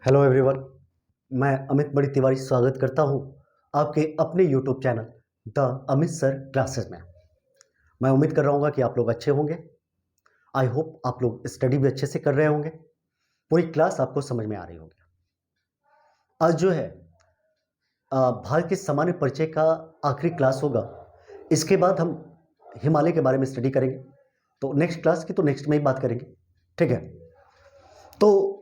Hello everyone. मैं अमित मणि तिवारी स्वागत करता हूं आपके अपने YouTube channel the Amit sir classes में। मैं उम्मीद कर रहा हूँ कि आप लोग अच्छे होंगे। आई होप आप लोग स्टडी भी अच्छे से कर रहे होंगे, पूरी क्लास आपको समझ में आ रही होगी। आज जो है भारत के सामान्य परिचय का आखिरी क्लास होगा। इसके बाद हम हिमालय के बारे में स्टडी करेंगे। तो नेक्स्ट क्लास की तो नेक्स्ट में ही बात करेंगे, ठीक है। तो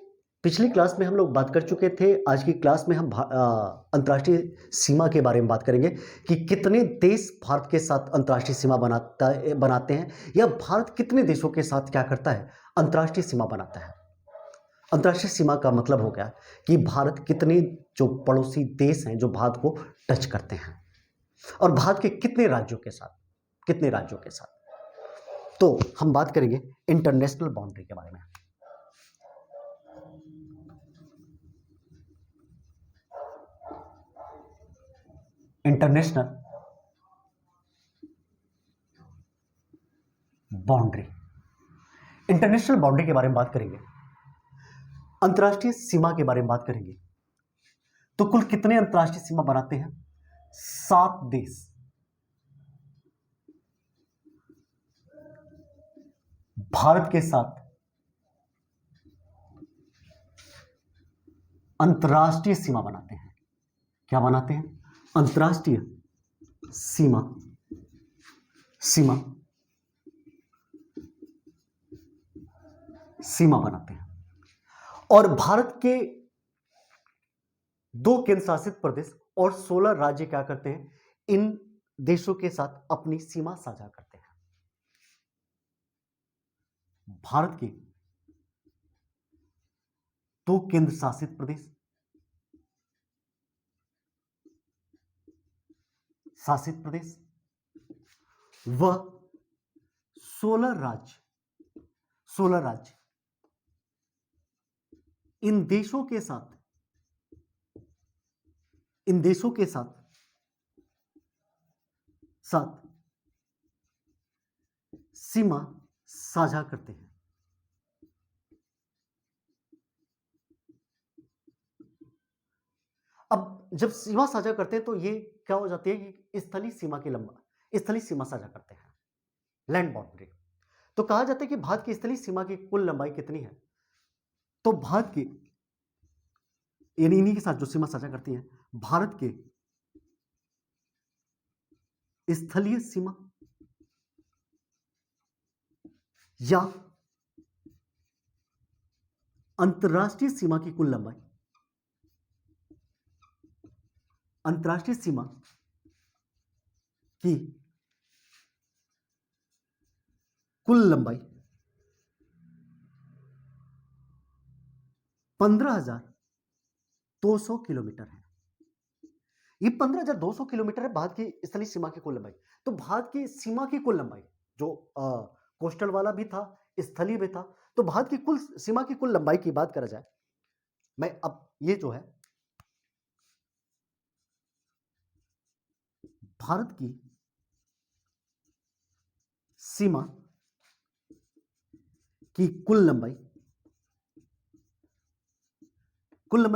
पिछली क्लास में हम लोग बात कर चुके थे। आज की क्लास में हम अंतर्राष्ट्रीय सीमा के बारे में बात करेंगे कि कितने देश भारत के साथ अंतर्राष्ट्रीय सीमा बनाते हैं, या भारत कितने देशों के साथ क्या करता है, अंतर्राष्ट्रीय सीमा बनाता है। अंतर्राष्ट्रीय सीमा का मतलब हो गया कि भारत कितने जो पड़ोसी देश हैं जो भारत को टच करते हैं, और भारत के कितने राज्यों के साथ। तो हम बात करेंगे इंटरनेशनल बाउंड्री के बारे में। इंटरनेशनल बाउंड्री, इंटरनेशनल बाउंड्री के बारे में बात करेंगे, अंतर्राष्ट्रीय सीमा के बारे में बात करेंगे। तो कुल कितने अंतर्राष्ट्रीय सीमा बनाते हैं? 7 देश। भारत के साथ अंतर्राष्ट्रीय सीमा बनाते हैं। क्या बनाते हैं? अंतर्राष्ट्रीय सीमा बनाते हैं। और भारत के 2 केंद्र शासित प्रदेश और 16 राज्य क्या करते हैं? इन देशों के साथ अपनी सीमा साझा करते हैं। भारत के 2 केंद्र शासित प्रदेश व 16 राज्य इन देशों के साथ सीमा साझा करते हैं। अब जब सीमा साझा करते हैं तो ये क्या हो जाती है कि स्थलीय सीमा साझा करते हैं, लैंड बाउंड्री। तो कहा जाता है कि भारत की स्थलीय सीमा की कुल लंबाई कितनी है? तो भारत की इन्हीं के साथ जो सीमा साझा करती है, भारत के स्थलीय सीमा या अंतर्राष्ट्रीय सीमा की कुल लंबाई, अंतर्राष्ट्रीय सीमा की कुल लंबाई 15,200 किलोमीटर है। ये 15,200 किलोमीटर है भारत की स्थलीय सीमा की कुल लंबाई। तो भारत की सीमा की कुल लंबाई, जो कोस्टल वाला भी था, स्थलीय भी था, तो भारत की कुल सीमा की कुल लंबाई की बात करा जाए, मैं अब ये जो है भारत की सीमा की कुल लंबाई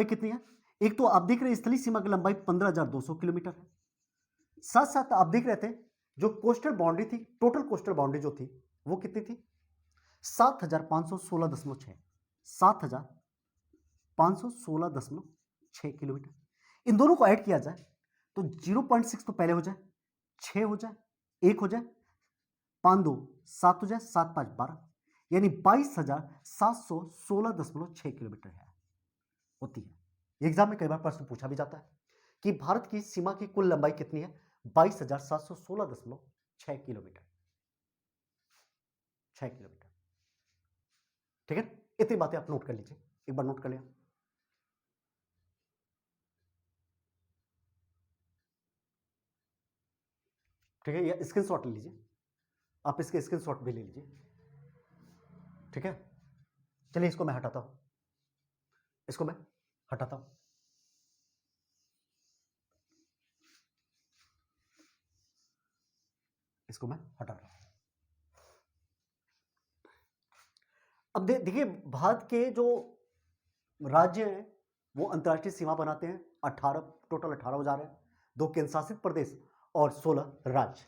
कितनी है? एक तो आप देख रहे हैं स्थलीय सीमा की लंबाई 15,200 किलोमीटर है। साथ साथ आप देख रहे थे जो कोस्टल बाउंड्री थी, टोटल कोस्टल बाउंड्री जो थी वो कितनी थी? 7,516.6 7,516.6 किलोमीटर। इन दोनों को ऐड किया जाए तो 0.6 तो पहले हो जाए, 6 हो जाए, 1 हो जाए, 5 2 7 हो जाए, 7 5 12, यानी 22,716.6 किलोमीटर होती है। एग्जाम में कई बार प्रश्न पूछा भी जाता है कि भारत की सीमा की कुल लंबाई कितनी है? 22,716.6 किलोमीटर। ठीक है, इतनी बातें आप नोट कर लीजिए, एक बार नोट कर लिया। ठीक है, या स्क्रीनशॉट ले लीजिए, आप इसके स्क्रीनशॉट भी ले लीजिए। ठीक है, चलिए इसको मैं हटाता हूं, इसको मैं हटा रहा हूं। अब देखिए भारत के जो राज्य हैं वो अंतर्राष्ट्रीय सीमा बनाते हैं। 18 टोटल 18 हो जा रहे हैं, 2 केंद्र शासित प्रदेश और 16 राज्य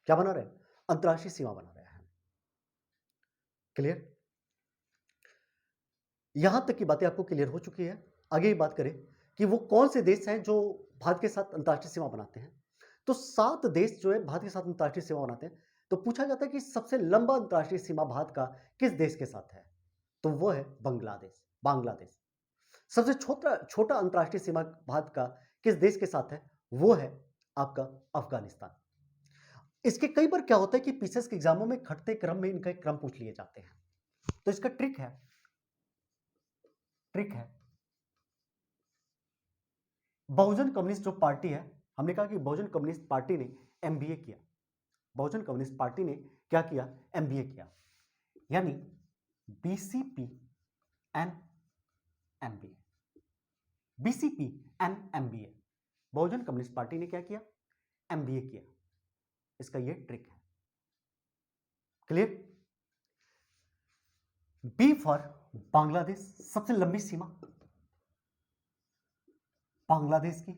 क्या बना रहे हैं, अंतर्राष्ट्रीय सीमा बना रहे हैं। क्लियर? यहां तक की बातें आपको क्लियर हो चुकी है। आगे बात करें कि वो कौन से देश हैं जो भारत के साथ अंतर्राष्ट्रीय सीमा बनाते हैं। तो 7 देश जो है भारत के साथ अंतर्राष्ट्रीय सीमा बनाते हैं। तो पूछा जाता है कि सबसे लंबा अंतर्राष्ट्रीय सीमा भारत का किस देश के साथ है, तो वो है बांग्लादेश। बांग्लादेश। सबसे छोटा छोटा अंतर्राष्ट्रीय सीमा भारत का किस देश के साथ है, वो है आपका अफगानिस्तान। इसके कई बार क्या होता है कि पीसीएस के एग्जामों में घटते क्रम में इनका क्रम पूछ लिए जाते हैं। तो इसका ट्रिक है बहुजन कम्युनिस्ट जो पार्टी है, हमने कहा कि बहुजन कम्युनिस्ट पार्टी ने एमबीए किया। बहुजन कम्युनिस्ट पार्टी ने क्या किया, एमबीए किया, यानी BCP and MBA. BCP and MBA, Bahujan communist party ने क्या किया, एमबीए किया। इसका ये ट्रिक है। क्लियर? बी फॉर बांग्लादेश, सबसे लंबी सीमा बांग्लादेश की।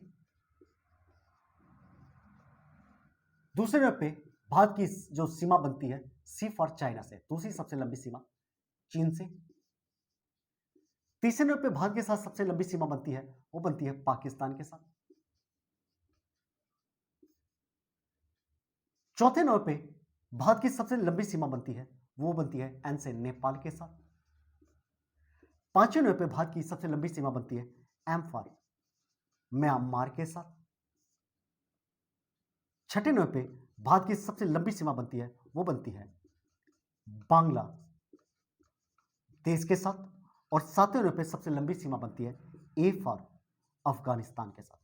दूसरे नंबर पे भारत की जो सीमा बनती है सी फॉर चाइना से, दूसरी सबसे लंबी सीमा चीन से। तीसरे नंबर पे भारत के साथ सबसे लंबी सीमा बनती है, वो बनती है पाकिस्तान के साथ। चौथे नंबर पे भारत की सबसे लंबी सीमा बनती है, वो बनती है एन से नेपाल के साथ। पांचवें नंबर पे भारत की सबसे लंबी सीमा बनती है एम फॉर म्यांमार के साथ। छठे नंबर पे भारत की सबसे लंबी सीमा बनती है, वो बनती है बांग्लादेश के साथ। और सातवें नंबर पे सबसे लंबी सीमा बनती है ए फॉर अफगानिस्तान के साथ।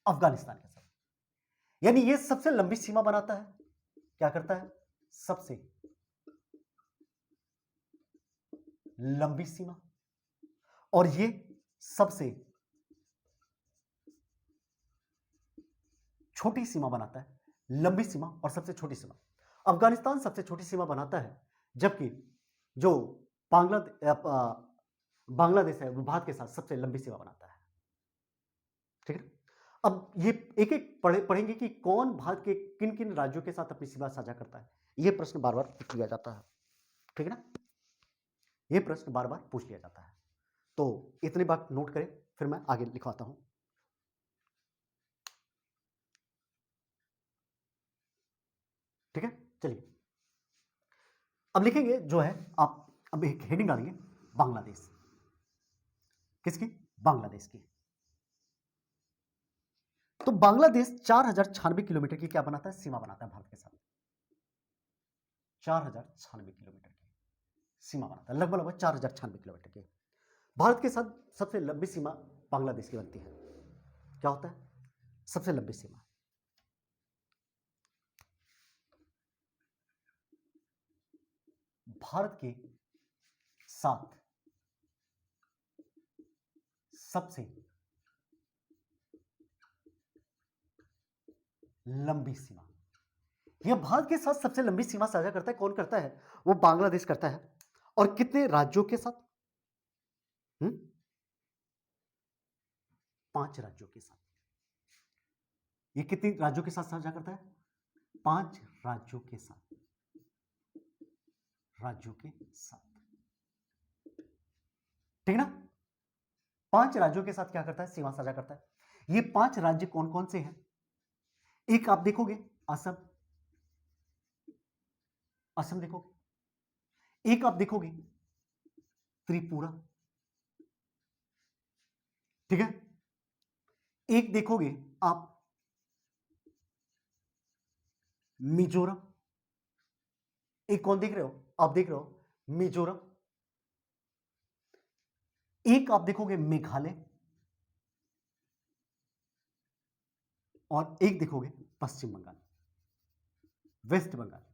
अफगानिस्तान के साथ, यानी ये सबसे लंबी सीमा बनाता है। क्या करता है, सबसे लंबी सीमा, और ये सबसे छोटी सीमा बनाता है। लंबी सीमा और सबसे छोटी सीमा। अफगानिस्तान सबसे छोटी सीमा बनाता है, जबकि जो बांग्लादेश है वो भारत के साथ सबसे लंबी सीमा बनाता है। ठीक है, अब ये एक एक पढ़ेंगे कि कौन भारत के किन किन राज्यों के साथ अपनी सीमा साझा करता है। यह प्रश्न बार बार पूछ लिया जाता है। ठीक है ना, यह प्रश्न बार बार पूछ लिया जाता है। तो इतनी बात नोट करें, फिर मैं आगे लिखवाता हूं। ठीक है, चलिए अब लिखेंगे जो है, आप अब एक हेडिंग डालेंगे बांग्लादेश। किसकी, बांग्लादेश की। तो बांग्लादेश 4096 किलोमीटर की क्या बनाता है, सीमा बनाता है भारत के साथ। 4096 किलोमीटर की सीमा बनाता है, लगभग 4096 किलोमीटर की। भारत के साथ सबसे लंबी सीमा बांग्लादेश की बनती है। क्या होता है, सबसे लंबी सीमा। भारत के साथ सबसे लंबी सीमा, यह भारत के साथ सबसे लंबी सीमा साझा करता है। कौन करता है, वो बांग्लादेश करता है। और कितने राज्यों के साथ, 5 राज्यों के साथ। ये कितने राज्यों के साथ साझा करता है, 5 राज्यों के साथ। राज्यों के साथ, ठीक ना। 5 राज्यों के साथ क्या करता है, सीमा साझा करता है। ये 5 राज्य कौन कौन से हैं, एक आप देखोगे असम, असम देखोगे। एक आप देखोगे त्रिपुरा, ठीक है। एक देखोगे आप मिजोरम। एक कौन देख रहे हो, आप देख रहे हो मिजोरम। एक आप देखोगे मेघालय, और एक देखोगे पश्चिम बंगाल, वेस्ट बंगाल।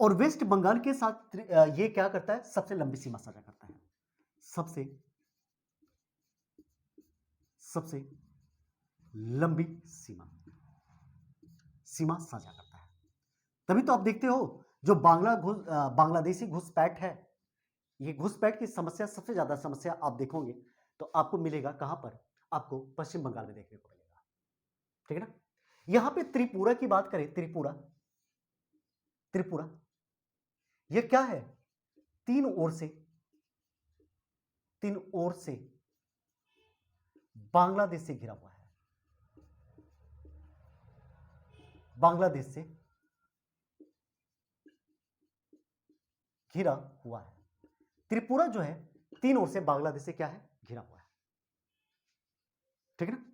और वेस्ट बंगाल के साथ ये क्या करता है, सबसे लंबी सीमा साझा करता है। सबसे सबसे लंबी सीमा साझा करता है। तभी तो आप देखते हो जो बांग्लादेशी घुसपैठ है, ये घुसपैठ की समस्या, सबसे ज्यादा समस्या आप देखोगे तो आपको मिलेगा कहां पर? आपको पश्चिम बंगाल में देखने को मिलेगा। ठीक है ना? यहां पे त्रिपुरा की बात करें, त्रिपुरा, त्रिपुरा ये क्या है? तीन ओर से, तीन ओर से बांग्लादेश से घिरा हुआ है, बांग्लादेश से घिरा हुआ है। त्रिपुरा जो है तीन ओर से बांग्लादेश से क्या है? घिरा हुआ है। ठीक है ना?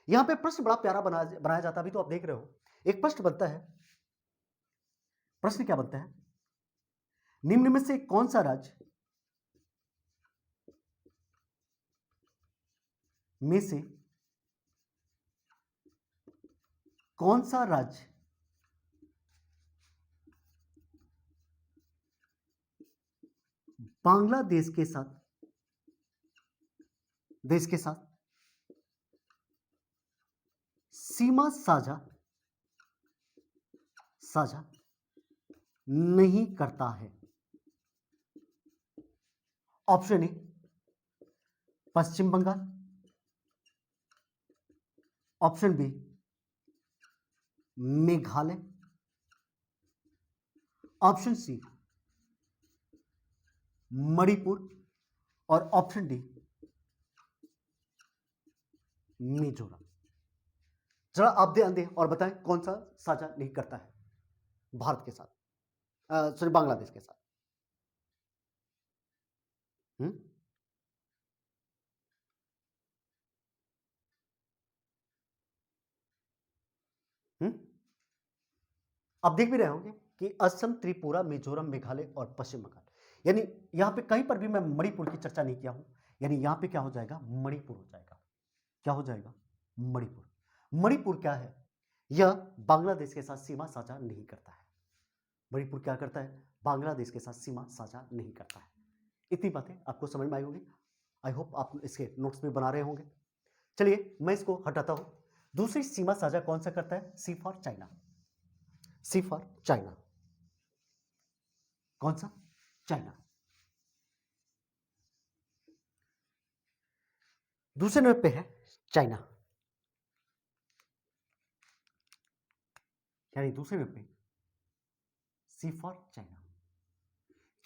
यहां पे प्रश्न बड़ा प्यारा बनाया जाता है। अभी तो आप देख रहे हो, एक प्रश्न बनता है। प्रश्न क्या बनता है? निम्न में से कौन सा राज्य में से कौन सा राज्य बांग्लादेश के साथ, देश के साथ सीमा साझा साझा नहीं करता है? Option A Paschim Bangal, option B Meghalaya, option C Manipur, और ऑप्शन डी मिजोरम। जरा आप ध्यान दें और बताएं कौन सा साझा नहीं करता है भारत के साथ, सॉरी बांग्लादेश के साथ। हम्म हम्म आप देख भी रहे होंगे कि असम, त्रिपुरा, मिजोरम, मेघालय और पश्चिम बंगाल, यानी यहां पे कहीं पर भी मैं मणिपुर की चर्चा नहीं किया हूं। यानी यहां पे क्या हो जाएगा? मणिपुर हो जाएगा। क्या हो जाएगा? मणिपुर। मणिपुर क्या है? यह बांग्लादेश के साथ सीमा साझा नहीं करता है। मणिपुर क्या करता है? बांग्लादेश के साथ सीमा साझा नहीं करता है। इतनी बातें आपको समझ में आई होगी। आई होप आप इसके नोट्स भी बना रहे होंगे। चलिए मैं इसको हटाता हूं। दूसरी सीमा साझा कौन सा करता है? C for China. C for China. कौन सा? चाइना। दूसरे नंबर पे है चाइना, यानी दूसरे नंबर पे सी फॉर चाइना।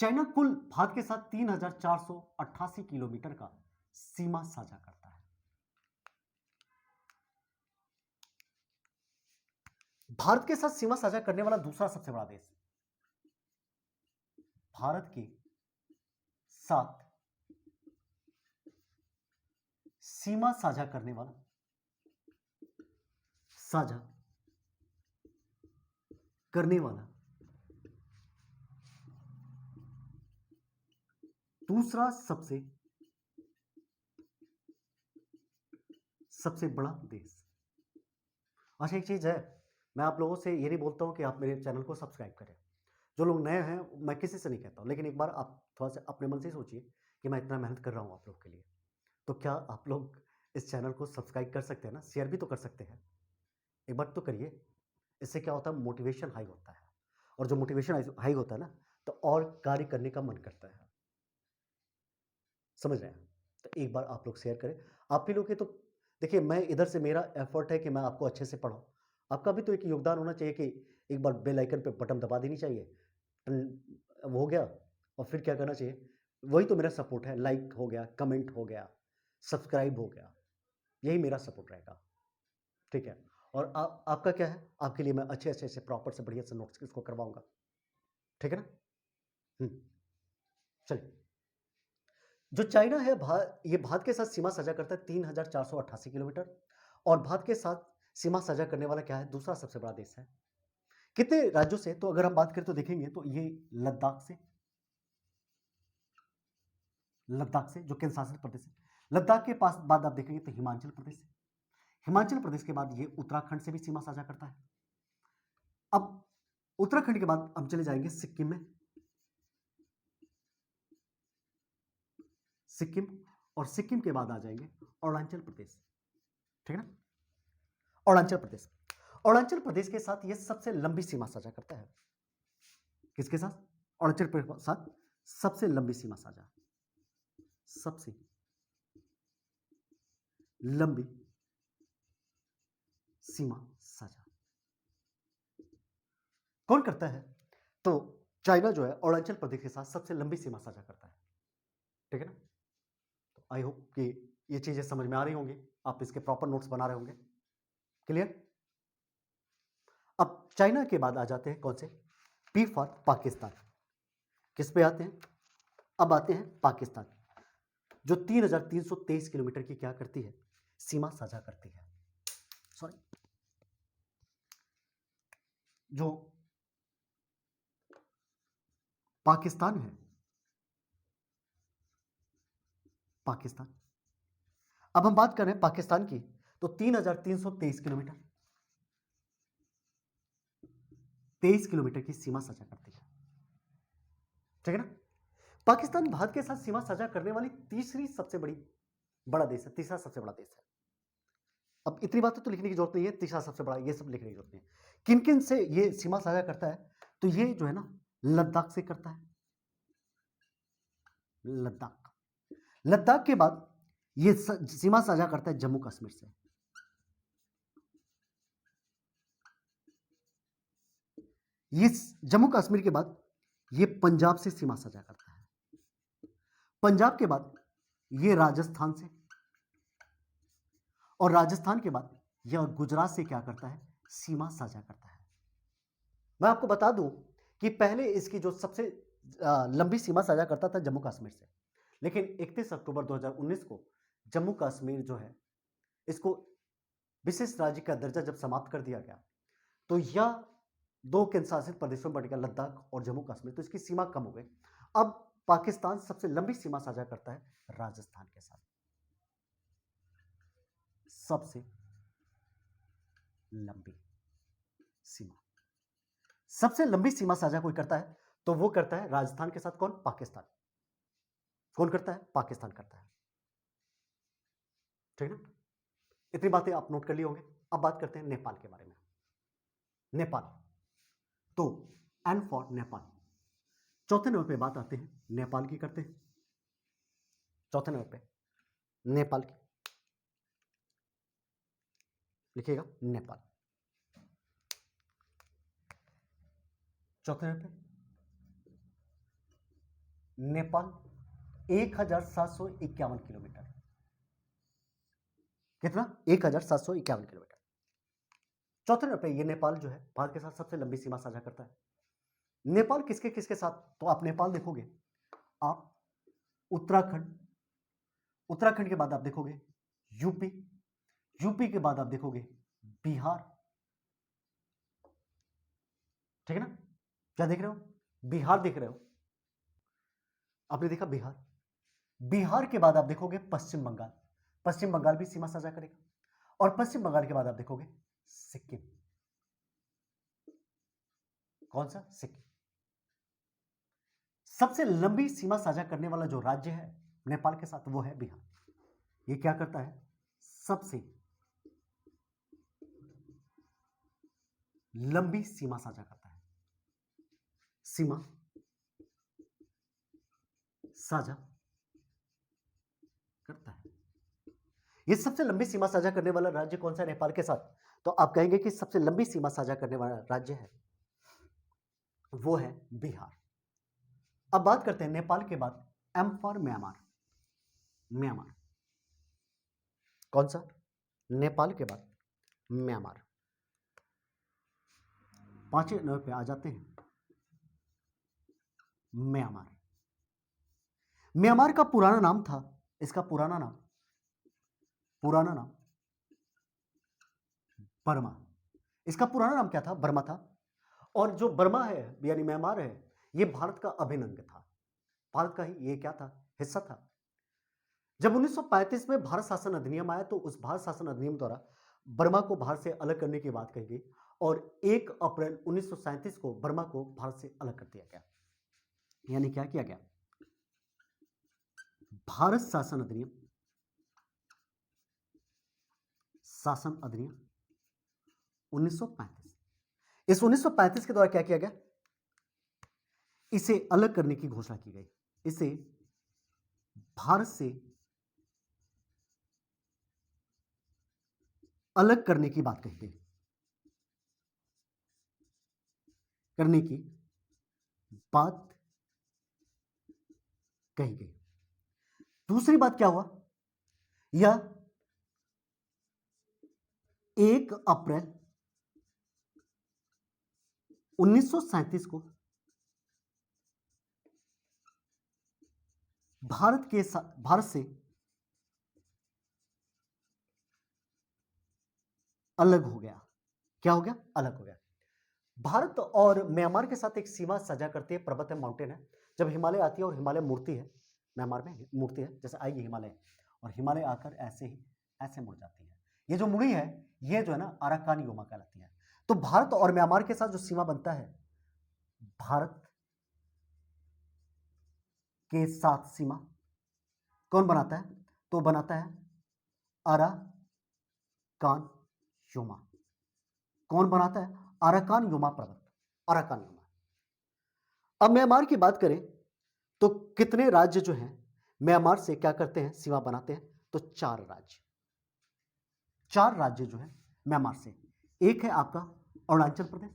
चाइना कुल भारत के साथ 3,488 किलोमीटर का सीमा साझा करता है। भारत के साथ सीमा साझा करने वाला दूसरा सबसे बड़ा देश, भारत के साथ सीमा साझा करने वाला, साझा करने वाला दूसरा सबसे सबसे बड़ा देश। अच्छा एक चीज है, मैं आप लोगों से ये नहीं बोलता हूं कि आप मेरे चैनल को सब्सक्राइब करें। जो लोग नए हैं मैं किसी से नहीं कहता हूं, लेकिन एक बार आप थोड़ा सा अपने मन से सोचिए कि मैं इतना मेहनत कर रहा हूं आप लोग के लिए, तो क्या आप लोग इस चैनल को सब्सक्राइब कर सकते हैं ना? शेयर भी तो कर सकते हैं। एक बार तो करिए। इससे क्या होता है? मोटिवेशन हाई होता है, और जो मोटिवेशन हाई होता है ना, तो और कार्य करने का मन करता है। समझ रहे हैं? तो एक बार आप लोग शेयर करें। आप ही लोग के तो देखिए, मैं इधर से मेरा एफर्ट है कि मैं आपको अच्छे से पढ़ाऊं। आपका भी तो एक योगदान होना चाहिए कि एक बार बेल आइकन पे बटन दबा देनी चाहिए। वो हो गया, और फिर क्या करना चाहिए? वही तो मेरा सपोर्ट है। लाइक हो गया, कमेंट हो गया, सब्सक्राइब हो गया, यही मेरा सपोर्ट रहेगा। ठीक है? और आपका क्या है? आपके लिए मैं अच्छे अच्छे से प्रॉपर से बढ़िया से नोट्स इसको करवाऊंगा। ठीक है ना? चलिए, जो चाइना है, ये भारत के साथ सीमा साझा करता है 3,488 किलोमीटर, और भारत के साथ सीमा साझा करने वाला क्या है? दूसरा सबसे बड़ा देश है। कितने राज्यों से? तो अगर हम बात करें तो देखेंगे तो ये लद्दाख से, लद्दाख से जो केंद्र शासित प्रदेश है, लद्दाख के पास बाद आप देखेंगे तो हिमाचल प्रदेश है। हिमाचल प्रदेश के बाद ये उत्तराखंड से भी सीमा साझा करता है। अब उत्तराखंड के बाद हम चले जाएंगे सिक्किम में, सिक्किम, और सिक्किम के बाद आ जाएंगे अरुणाचल प्रदेश। ठीक है ना? अरुणाचल प्रदेश, अरुणाचल प्रदेश के साथ ये सबसे लंबी सीमा साझा करता है। किसके साथ? अरुणाचल प्रदेश के साथ सबसे लंबी सीमा साझा, सबसे लंबी सीमा साझा कौन करता है? तो चाइना जो है अरुणाचल प्रदेश के साथ सबसे लंबी सीमा साझा करता है। ठीक है ना? तो आई होप कि ये चीजें समझ में आ रही होंगी, आप इसके प्रॉपर नोट्स बना रहे होंगे। क्लियर? अब चाइना के बाद आ जाते हैं कौन से? P for Pakistan. किस पे आते हैं? अब आते हैं पाकिस्तान, जो 3,323 किलोमीटर की क्या करती है? सीमा साझा करती है। सॉरी, जो पाकिस्तान है, पाकिस्तान, अब हम बात कर रहे हैं पाकिस्तान की, तो 3,323 किलोमीटर, 23 किलोमीटर की सीमा साझा करती है। ठीक है ना? पाकिस्तान भारत के साथ सीमा साझा करने वाली तीसरी सबसे बड़ा देश है, तीसरा सबसे बड़ा देश है। अब इतनी बातें तो लिखने की जरूरत नहीं है, तीसरा सबसे बड़ा, ये सब लिखने की जरूरत नहीं है। किन किन से ये सीमा साझा करता है? तो ये जो है ना, लद्दाख से करता है, लद्दाख। लद्दाख के बाद ये सीमा साझा करता है जम्मू कश्मीर से। ये जम्मू कश्मीर के बाद ये पंजाब से सीमा साझा करता है। पंजाब के बाद ये राजस्थान से, और राजस्थान के बाद यह गुजरात से क्या करता है? सीमा साझा करता है। मैं आपको बता दूं कि पहले इसकी जो सबसे लंबी सीमा साझा करता था जम्मू कश्मीर से, लेकिन 31 अक्टूबर 2019 को जम्मू कश्मीर जो है, इसको विशेष राज्य का दर्जा जब समाप्त कर दिया गया, तो यह दो केंद्र शासित प्रदेशों में बट गया, लद्दाख और जम्मू कश्मीर, तो इसकी सीमा कम हो गई। अब पाकिस्तान सबसे लंबी सीमा साझा करता है राजस्थान के साथ, सबसे लंबी सीमा। सबसे लंबी सीमा साझा कोई करता है तो वो करता है राजस्थान के साथ। कौन? पाकिस्तान। कौन करता है? पाकिस्तान करता है। ठीक है ना? इतनी बातें आप नोट कर लिए होंगे। अब बात करते हैं नेपाल के बारे में। नेपाल, तो एन फॉर नेपाल। चौथे नंबर पे बात आते हैं नेपाल की करते हैं। चौथे नंबर पे नेपाल की लिखिएगा, नेपाल। चौथे नंबर पे नेपाल 1,751 किलोमीटर। कितना? 1,751 किलोमीटर। चौथे नंबर पे ये नेपाल जो है भारत के साथ सबसे लंबी सीमा साझा करता है। नेपाल किसके किसके साथ? तो आप नेपाल देखोगे, आप उत्तराखंड, उत्तराखंड के बाद आप देखोगे यूपी, यूपी के बाद आप देखोगे बिहार। ठीक है ना? क्या देख रहे हो? बिहार देख रहे हो। आपने देखा बिहार। बिहार के बाद आप देखोगे पश्चिम बंगाल, पश्चिम बंगाल भी सीमा साझा करेगा। और पश्चिम बंगाल के बाद आप देखोगे सिक्किम। कौन सा? सिक्किम। सबसे लंबी सीमा साझा करने वाला जो राज्य है नेपाल के साथ वो है बिहार। ये क्या करता है? सबसे लंबी सीमा साझा करता है, सीमा साझा करता है। ये सबसे लंबी सीमा साझा करने वाला राज्य कौन सा है नेपाल के साथ? तो आप कहेंगे कि सबसे लंबी सीमा साझा करने वाला राज्य है वो है बिहार। अब बात करते हैं नेपाल के बाद एम फॉर म्यांमार। म्यांमार कौन सा? नेपाल के बाद म्यांमार। पांचवें नंबर पे आ जाते हैं म्यांमार। म्यांमार का पुराना नाम था, इसका पुराना नाम बर्मा। इसका पुराना नाम क्या था? बर्मा था। और जो बर्मा है यानी म्यांमार है, ये भारत का अभिन्न अंग था, भारत का ही ये क्या था? हिस्सा था। जब 1935 में भारत शासन अधिनियम आया तो उस भारत शासन अधिनियम द्वारा बर्मा को भारत से अलग करने की बात कही गई और 1 अप्रैल 1937 को बर्मा को भारत से अलग कर दिया गया। यानी क्या किया गया? भारत शासन अधिनियम, शासन अधिनियम 1935, इस 1935 के द्वारा क्या किया गया? इसे अलग करने की घोषणा की गई। इसे भारत से अलग करने की बात कही गई, करने की बात कही गई। दूसरी बात क्या हुआ, यह 1 अप्रैल 1937 को भारत से अलग हो गया। क्या हो गया? अलग हो गया। भारत और म्यांमार के साथ एक सीमा साझा करती है, पर्वत है, माउंटेन है। जब हिमालय आती है और हिमालय मूर्ति है, म्यांमार में मूर्ति है, जैसे आएगी हिमालय और हिमालय आकर ऐसे ही ऐसे मुड़ जाती है। ये जो मुड़ी है, ये जो है ना अराकान योमा कहलाती है। तो भारत और म्यांमार के साथ जो सीमा बनता है, भारत के साथ सीमा कौन बनाता है? तो बनाता है अराकान योमा। कौन बनाता है? अराकान योमा पर्वत, अराकान योमा। अब म्यांमार की बात करें तो कितने राज्य जो हैं म्यांमार से क्या करते हैं? सीमा बनाते हैं। तो 4 राज्य, 4 राज्य जो है म्यांमार से। एक है आपका अरुणाचल प्रदेश,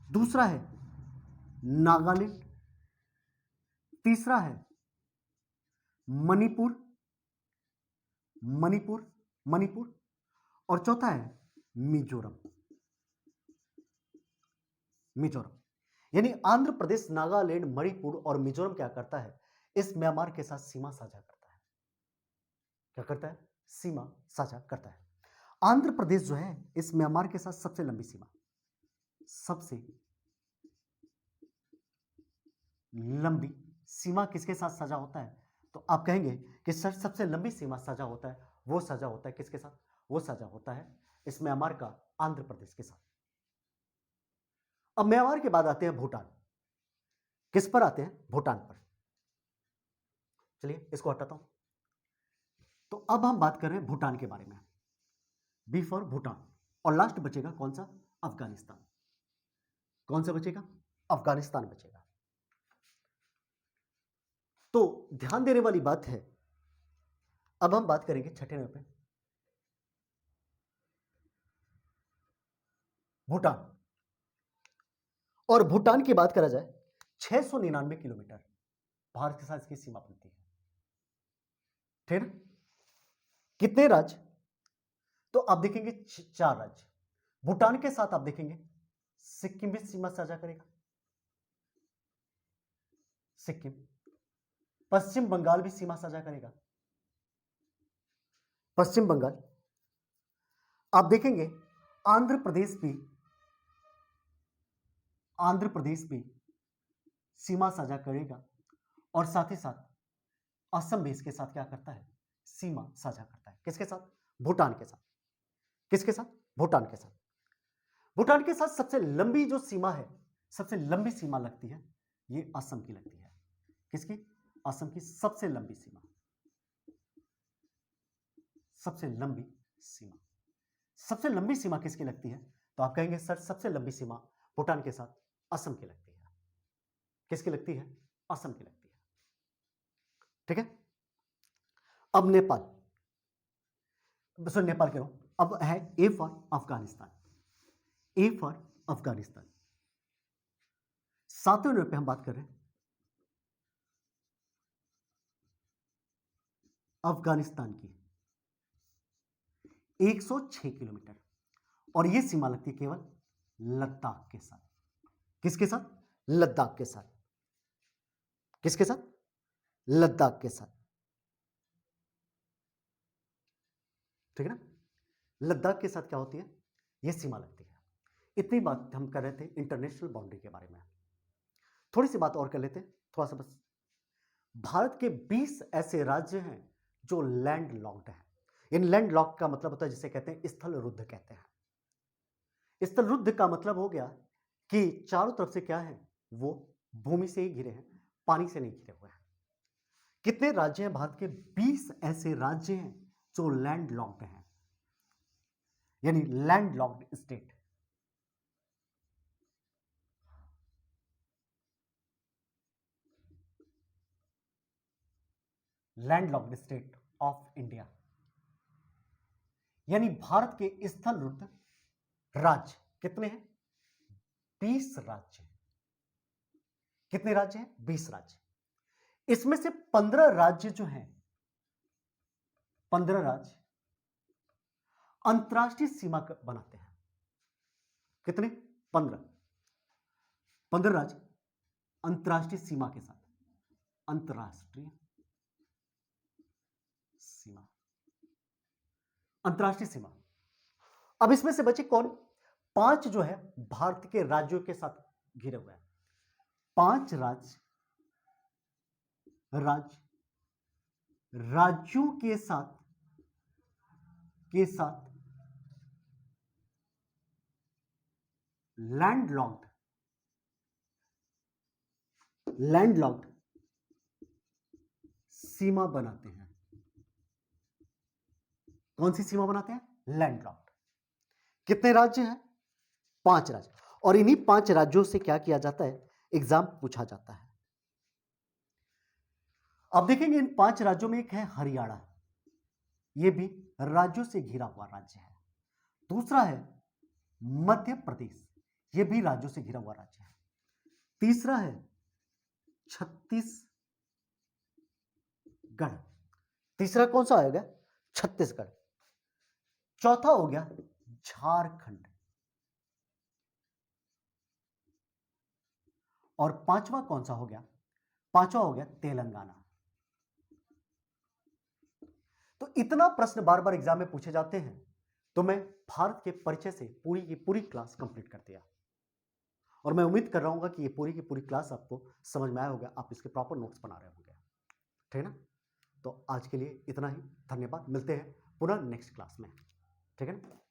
दूसरा है नागालैंड, तीसरा है मणिपुर, मणिपुर मणिपुर और चौथा है मिजोरम, मिजोरम। यानी आंध्र प्रदेश, नागालैंड, मणिपुर और मिजोरम क्या करता है? इस म्यांमार के साथ सीमा साझा करता है। क्या करता है? सीमा साझा करता है। आंध्र प्रदेश जो है इस म्यांमार के साथ सबसे लंबी सीमा, सबसे लंबी सीमा किसके साथ साझा होता है? तो आप कहेंगे कि सर सबसे लंबी सीमा साझा होता है, वो साझा होता है किसके साथ? वो साझा होता है इस म्यांमार का आंध्र प्रदेश के साथ। अब म्यांमार के बाद आते हैं भूटान। किस पर आते हैं? भूटान पर। चलिए इसको हटाता हूं। तो अब हम बात कर रहे हैं भूटान के बारे में। B for Bhutan. और लास्ट बचेगा कौन सा? अफगानिस्तान। कौन सा बचेगा? अफगानिस्तान बचेगा। तो ध्यान देने वाली बात है, अब हम बात करेंगे छठे नंबर पे भूटान। और भूटान की बात करा जाए 699 किलोमीटर भारत के साथ इसकी सीमा बनती है। फिर कितने राज्य? तो आप देखेंगे 4 राज्य। भूटान के साथ आप देखेंगे सिक्किम भी सीमा साझा करेगा, सिक्किम। पश्चिम बंगाल भी सीमा साझा करेगा, पश्चिम बंगाल। आप देखेंगे आंध्र प्रदेश भी, आंध्र प्रदेश भी सीमा साझा करेगा और साथ ही साथ असम भी इसके साथ क्या करता है? सीमा साझा करता है। किसके साथ? भूटान के साथ। किसके साथ? भूटान के साथ। भूटान के साथ सबसे लंबी जो सीमा है, सबसे लंबी सीमा लगती है, ये असम की लगती है। किसकी? असम की सबसे लंबी सीमा, सबसे लंबी सीमा। सबसे लंबी सीमा किसकी लगती है? तो आप कहेंगे सर सबसे लंबी सीमा भूटान के साथ असम की लगती है। किसकी लगती है? असम की लगती है। ठीक है। अब नेपाल, सॉरी नेपाल कह रहा हूं, अब है A for Afghanistan. A for Afghanistan. 7वें नंबर पे हम बात कर रहे हैं अफगानिस्तान की, 106 किलोमीटर। और यह सीमा लगती है केवल लद्दाख के साथ। किसके साथ? लद्दाख के साथ। किसके साथ? लद्दाख के साथ। ठीक है ना। लद्दाख के साथ क्या होती है? यह सीमा लगती है। इतनी बात हम कर रहे थे इंटरनेशनल बाउंड्री के बारे में। थोड़ी सी बात और कर लेते हैं, थोड़ा सा बस। भारत के 20 ऐसे राज्य हैं जो लैंड लॉक्ड हैं। इन लैंड लॉक का मतलब होता है जिसे कहते हैं स्थल रुद्ध कहते हैं। स्थल रुद्ध का मतलब हो गया कि चारों तरफ से क्या है? वो भूमि से ही घिरे हैं, पानी से नहीं घिरे हुए हैं। कितने राज्य हैं? भारत के 20 ऐसे राज्य हैं जो लैंड लॉक्ड हैं, यानी land locked state. Landlocked state of India, यानी भारत के स्थलरुद्ध राज्य कितने हैं? 20 राज्य हैं। कितने राज्य हैं? 20 राज्य। इसमें से 15 राज्य जो हैं, 15 राज्य अंतर्राष्ट्रीय सीमा बनाते हैं। कितने? 15 राज्य अंतर्राष्ट्रीय सीमा के साथ, अंतर्राष्ट्रीय सीमा, अंतर्राष्ट्रीय सीमा। अब इसमें से बचे कौन? 5 जो है भारत के राज्यों के साथ घिरे हुए हैं। 5 राज्यों के साथ लैंडलॉक्ड सीमा बनाते हैं। कौन सी सीमा बनाते हैं? लैंडलॉक्ड। कितने राज्य हैं? 5 राज्य। और इन्हीं 5 राज्यों से क्या किया जाता है? एग्जाम पूछा जाता है। अब देखेंगे इन 5 राज्यों में एक है हरियाणा, यह भी राज्यों से घिरा हुआ राज्य है। दूसरा है मध्य प्रदेश, यह भी राज्यों से घिरा हुआ राज्य है। तीसरा है छत्तीसगढ़। तीसरा कौन सा आएगा? छत्तीसगढ़। चौथा हो गया झारखंड। और पांचवा कौन सा हो गया? पांचवा हो गया तेलंगाना। तो इतना प्रश्न बार बार एग्जाम में पूछे जाते हैं, तो मैं भारत के परिचय से पूरी की पूरी क्लास कंप्लीट कर दिया। और मैं उम्मीद कर रहा हूं कि ये पूरी की पूरी क्लास आपको समझ में आया होगा, आप इसके प्रॉपर नोट्स बना रहे होंगे। ठीक है ना? तो आज के लिए इतना ही। धन्यवाद। मिलते हैं पुनः नेक्स्ट क्लास में। ठीक है ना?